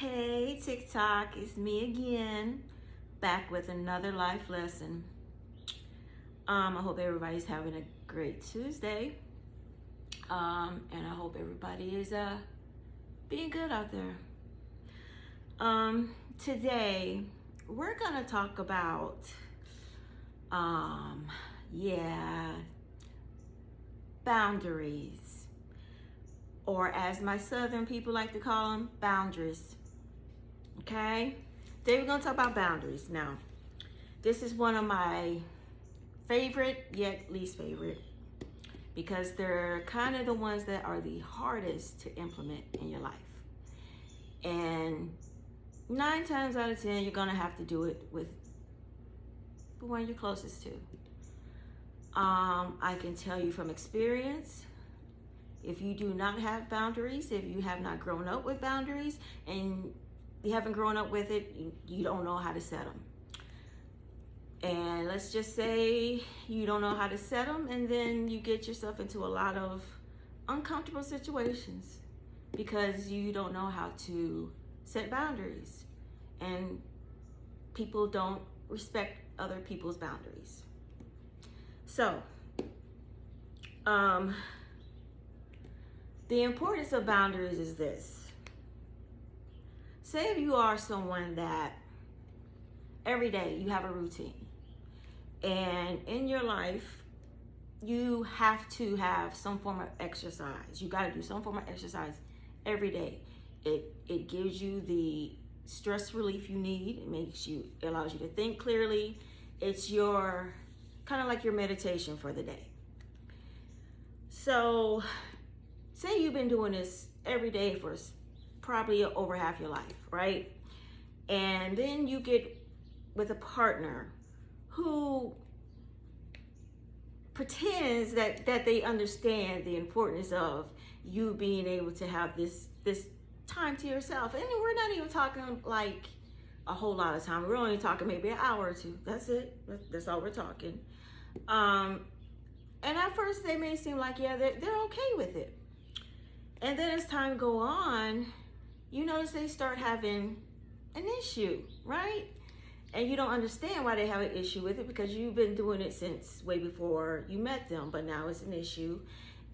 Hey TikTok, it's me again, back with another life lesson. I hope everybody's having a great Tuesday. And I hope everybody is being good out there. Today we're gonna talk about boundaries, or as my southern people like to call them, boundaries. Okay, today we're going to talk about boundaries. Now, this is one of my favorite yet least favorite, because they're kind of the ones that are the hardest to implement in your life. And 9 times out of 10, you're going to have to do it with the one you're closest to. I can tell you from experience, if you do not have boundaries, if you have not grown up with boundaries and you haven't grown up with it, you don't know how to set them. And let's just say you don't know how to set them, and then you get yourself into a lot of uncomfortable situations because you don't know how to set boundaries, and people don't respect other people's boundaries. So, the importance of boundaries is this. Say if you are someone that every day you have a routine, and in your life you have to have some form of exercise. You got to do some form of exercise every day. It gives you the stress relief you need. It allows you to think clearly. It's your kind of like your meditation for the day. So say you've been doing this every day for probably over half your life, right? And then you get with a partner who pretends that they understand the importance of you being able to have this time to yourself. And we're not even talking like a whole lot of time. We're only talking maybe an hour or two. That's it. That's all we're talking. And at first they may seem like, yeah, they're okay with it. And then as time go on, you notice they start having an issue, right? And you don't understand why they have an issue with it, because you've been doing it since way before you met them, but now it's an issue.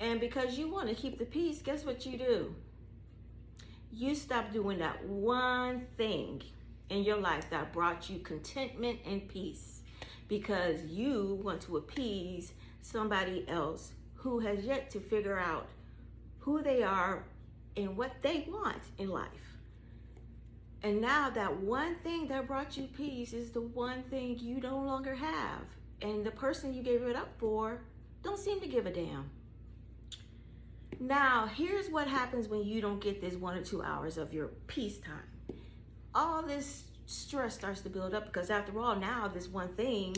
And because you want to keep the peace, guess what you do? You stop doing that one thing in your life that brought you contentment and peace, because you want to appease somebody else who has yet to figure out who they are and what they want in life. And now that one thing that brought you peace is the one thing you no longer have. And the person you gave it up for don't seem to give a damn. Now, here's what happens when you don't get this 1 or 2 hours of your peace time. All this stress starts to build up, because after all, now this one thing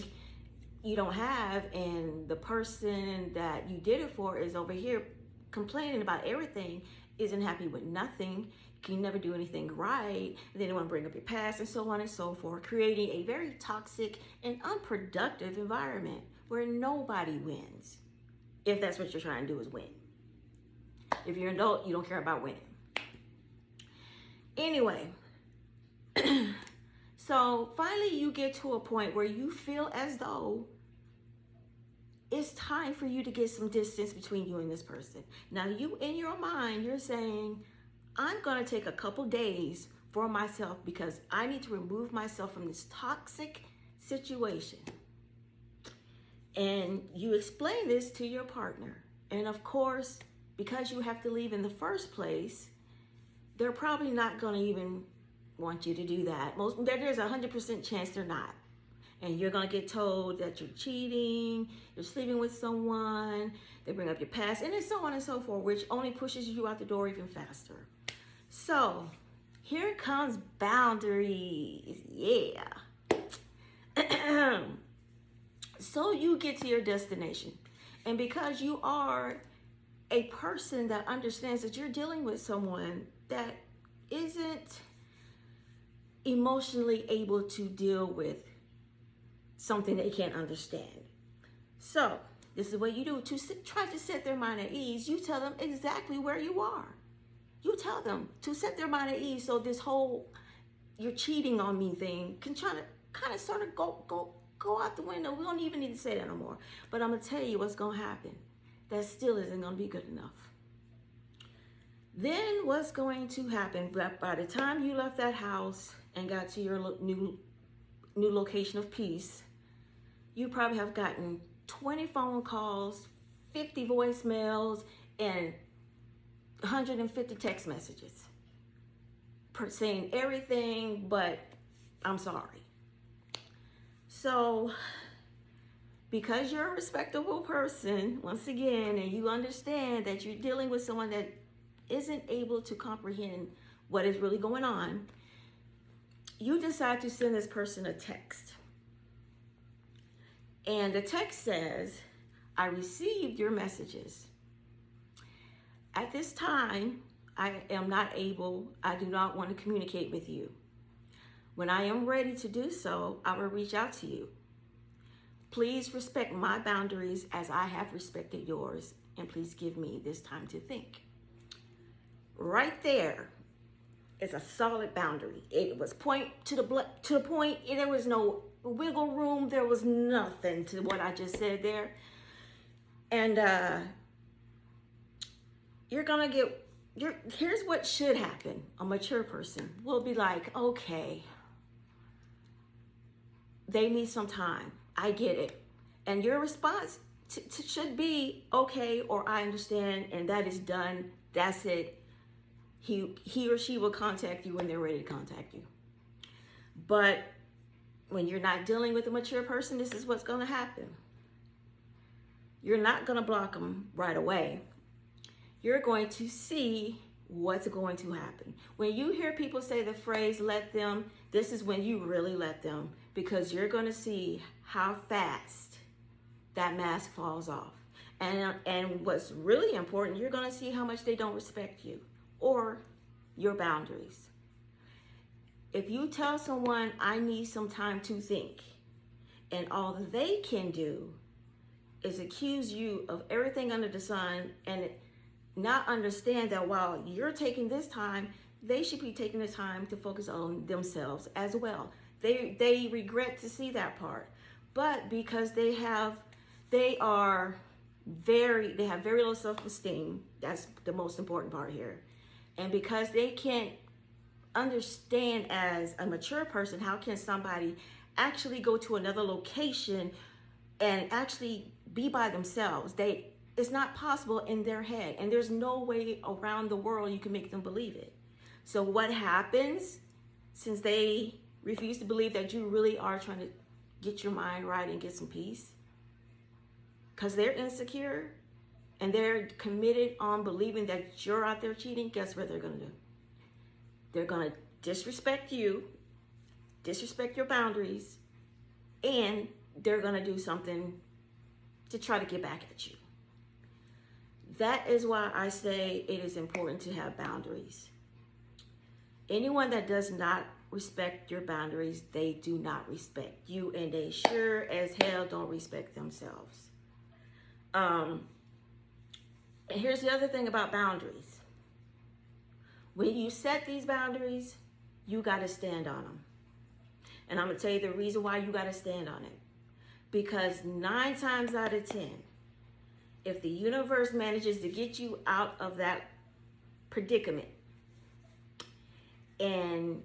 you don't have, and the person that you did it for is over here complaining about everything, isn't happy with nothing, can never do anything right, and then they want to bring up your past, and so on and so forth, creating a very toxic and unproductive environment where nobody wins. If that's what you're trying to do, is win. If you're an adult, you don't care about winning. Anyway, so finally you get to a point where you feel as though it's time for you to get some distance between you and this person. Now, you in your mind, you're saying, I'm going to take a couple days for myself because I need to remove myself from this toxic situation. And you explain this to your partner. And of course, because you have to leave in the first place, they're probably not going to even want you to do that. There's a 100% chance they're not. And you're going to get told that you're cheating, you're sleeping with someone, they bring up your past, and so on and so forth, which only pushes you out the door even faster. So, here comes boundaries. Yeah. So you get to your destination. And because you are a person that understands that you're dealing with someone that isn't emotionally able to deal with something they can't understand. So this is what you do to try to set their mind at ease. You tell them exactly where you are. You tell them to set their mind at ease, so this whole "you're cheating on me" thing can try to kind of sort of go out the window. We don't even need to say that no more. But I'm gonna tell you what's gonna happen. That still isn't gonna be good enough. Then what's going to happen? By the time you left that house and got to your new location of peace, you probably have gotten 20 phone calls, 50 voicemails, and 150 text messages saying everything but "I'm sorry." So because you're a respectable person, once again, and you understand that you're dealing with someone that isn't able to comprehend what is really going on, you decide to send this person a text. And the text says, "I received your messages. At this time, I do not want to communicate with you. When I am ready to do so, I will reach out to you. Please respect my boundaries as I have respected yours, and please give me this time to think." Right there is a solid boundary. It was point to the point. There was no wiggle room. There was nothing to what I just said there. And here's what should happen. A mature person will be like, "Okay, they need some time. I get it." And your response should be, "Okay," or "I understand," and that is done. That's it. He or she will contact you when they're ready to contact you. But when you're not dealing with a mature person, this is what's going to happen. You're not going to block them right away. You're going to see what's going to happen. When you hear people say the phrase "let them," this is when you really let them, because you're going to see how fast that mask falls off. And what's really important, you're going to see how much they don't respect you or your boundaries. If you tell someone, "I need some time to think," and all they can do is accuse you of everything under the sun and not understand that while you're taking this time, they should be taking the time to focus on themselves as well. They regret to see that part, but because they have very low self-esteem. That's the most important part here. And because they can't understand as a mature person, how can somebody actually go to another location and actually be by themselves? It's not possible in their head, and there's no way around the world you can make them believe it. So what happens, since they refuse to believe that you really are trying to get your mind right and get some peace, because they're insecure and they're committed on believing that you're out there cheating, guess what they're going to do? They're going to disrespect you, disrespect your boundaries, and they're going to do something to try to get back at you. That is why I say it is important to have boundaries. Anyone that does not respect your boundaries, they do not respect you, and they sure as hell don't respect themselves. And here's the other thing about boundaries. When you set these boundaries, you got to stand on them. And I'm going to tell you the reason why you got to stand on it. Because 9 times out of 10, if the universe manages to get you out of that predicament and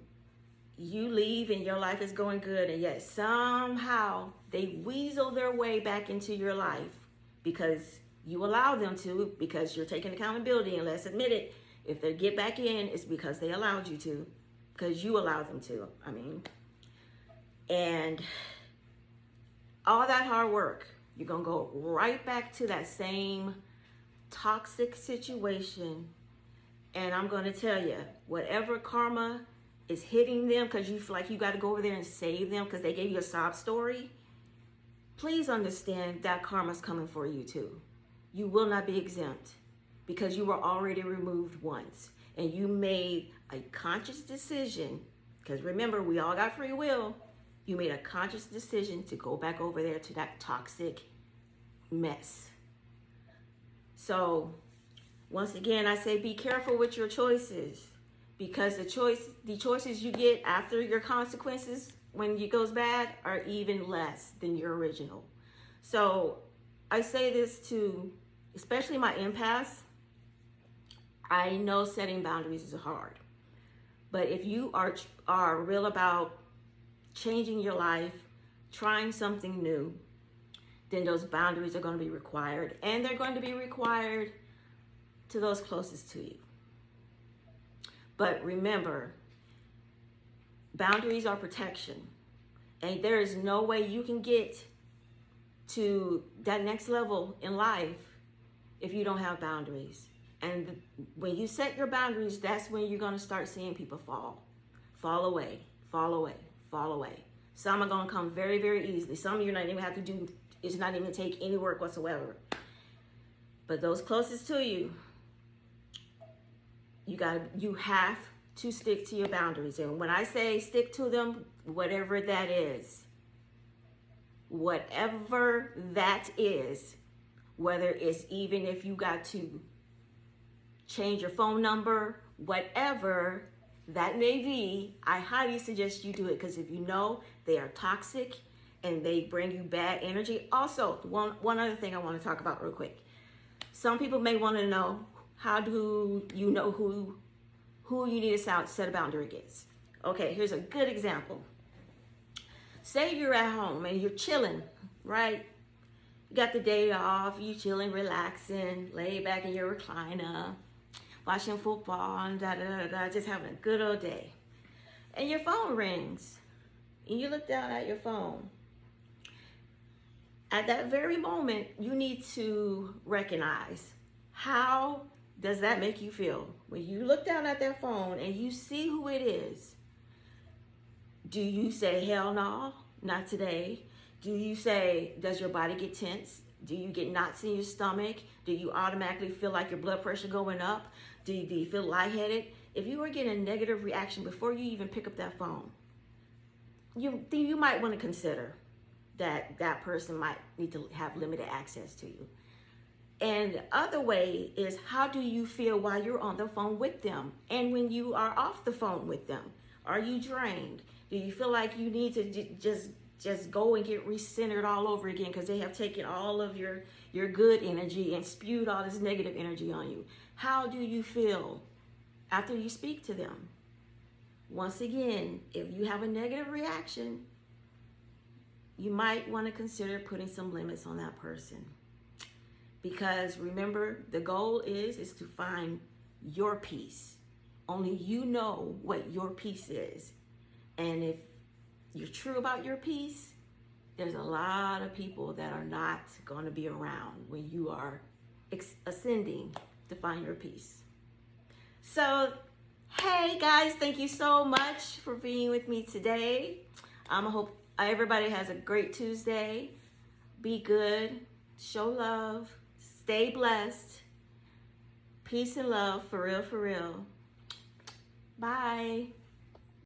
you leave and your life is going good, and yet somehow they weasel their way back into your life because you allow them to, because you're taking accountability, and let's admit it, if they get back in, it's because they allowed you to, because you allowed them to, and all that hard work, you're going to go right back to that same toxic situation. And I'm going to tell you, whatever karma is hitting them, because you feel like you got to go over there and save them because they gave you a sob story, please understand that karma's coming for you too. You will not be exempt because you were already removed once. And you made a conscious decision, because remember, we all got free will. You made a conscious decision to go back over there to that toxic mess. So Once again, I say be careful with your choices, because the choices you get after your consequences when it goes bad are even less than your original. So I say this to especially my empaths. I know setting boundaries is hard, but if you are real about changing your life, trying something new, then those boundaries are going to be required, and they're going to be required to those closest to you. But remember, boundaries are protection, and there is no way you can get to that next level in life if you don't have boundaries. And when you set your boundaries, that's when you're going to start seeing people fall away, fall away, fall away. Some are going to come very, very easily. Some of you not even have to do, it's not even take any work whatsoever. But those closest to you, you have to stick to your boundaries. And when I say stick to them, whatever that is, whether it's even if you got to change your phone number, whatever that may be, I highly suggest you do it, because if you know they are toxic and they bring you bad energy. Also, one other thing I want to talk about real quick. Some people may want to know, how do you know who you need to set a boundary against? Okay, here's a good example. Say you're at home and you're chilling, right? You got the day off, you chilling, relaxing, lay back in your recliner, watching football and just having a good old day. And your phone rings, and you look down at your phone. At that very moment, you need to recognize, how does that make you feel? When you look down at that phone and you see who it is, do you say, hell no, not today? Do you say, does your body get tense? Do you get knots in your stomach? Do you automatically feel like your blood pressure going up? Do you feel lightheaded? If you were getting a negative reaction before you even pick up that phone, you might want to consider that person might need to have limited access to you. And the other way is, how do you feel while you're on the phone with them? And when you are off the phone with them, are you drained? Do you feel like you need to just go and get recentered all over again because they have taken all of your good energy and spewed all this negative energy on you? How do you feel after you speak to them? Once again, if you have a negative reaction, you might want to consider putting some limits on that person. Because remember, the goal is to find your peace. Only you know what your peace is. And if you're true about your peace, there's a lot of people that are not going to be around when you are ascending to find your peace. So, hey guys, thank you so much for being with me today. I hope everybody has a great Tuesday. Be good, show love, stay blessed. Peace and love, for real, for real. Bye.